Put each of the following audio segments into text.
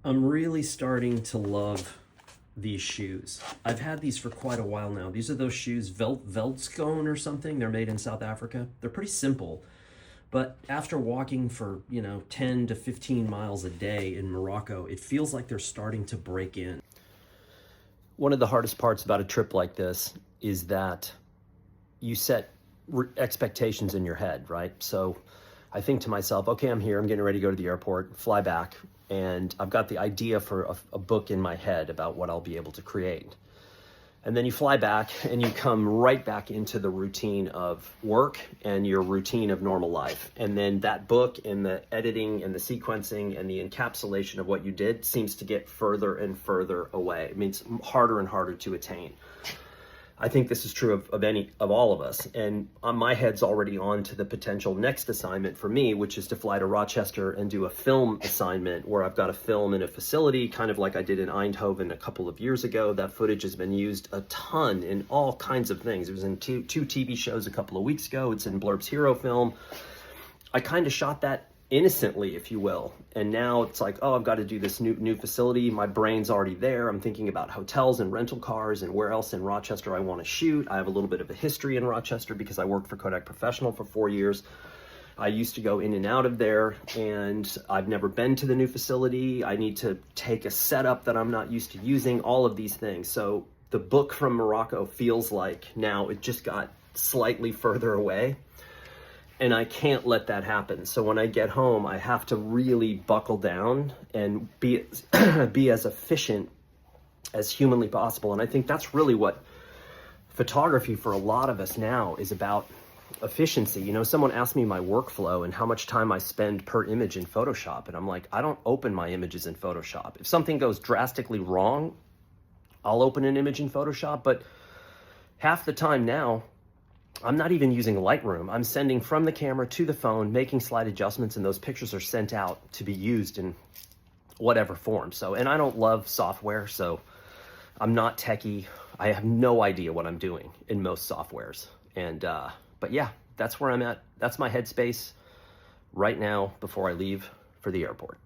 I'm really starting to love these shoes. I've had these for quite a while now. These are those shoes, Veldskone or something. They're made in South Africa. They're pretty simple, but after walking for, 10 to 15 miles a day in Morocco, it feels like they're starting to break in. One of the hardest parts about a trip like this is that you set expectations in your head, right? So I think to myself, okay, I'm here, I'm getting ready to go to the airport, fly back, and I've got the idea for a book in my head about what I'll be able to create. And then you fly back and you come right back into the routine of work and your routine of normal life. And then that book and the editing and the sequencing and the encapsulation of what you did seems to get further and further away. It means harder and harder to attain. I think this is true of all of us. And my head's already on to the potential next assignment for me, which is to fly to Rochester and do a film assignment where I've got to film in a facility, kind of like I did in Eindhoven a couple of years ago. That footage has been used a ton in all kinds of things. It was in two TV shows a couple of weeks ago. It's in Blurb's Hero film. I kind of shot that innocently, if you will. And now it's like, oh, I've got to do this new facility. My brain's already there. I'm thinking about hotels and rental cars and where else in Rochester I want to shoot. I have a little bit of a history in Rochester because I worked for Kodak Professional for 4 years. I used to go in and out of there, and I've never been to the new facility. I need to take a setup that I'm not used to using, all of these things. So the book from Morocco feels like now it just got slightly further away. And I can't let that happen. So when I get home, I have to really buckle down and be as efficient as humanly possible. And I think that's really what photography for a lot of us now is about, efficiency. Someone asked me my workflow and how much time I spend per image in Photoshop. And I'm like, I don't open my images in Photoshop. If something goes drastically wrong, I'll open an image in Photoshop. But half the time now, I'm not even using Lightroom. I'm sending from the camera to the phone, making slight adjustments, and those pictures are sent out to be used in whatever form. And I don't love software, so I'm not techie. I have no idea what I'm doing in most softwares. But yeah, that's where I'm at. That's my headspace right now before I leave for the airport.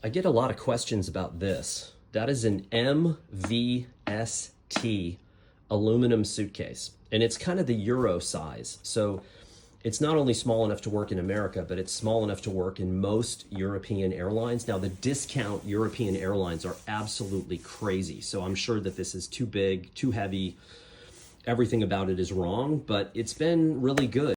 I get a lot of questions about this. That is an MVST aluminum suitcase, and it's kind of the Euro size. So it's not only small enough to work in America, but it's small enough to work in most European airlines. Now, the discount European airlines are absolutely crazy. So I'm sure that this is too big, too heavy. Everything about it is wrong, but it's been really good.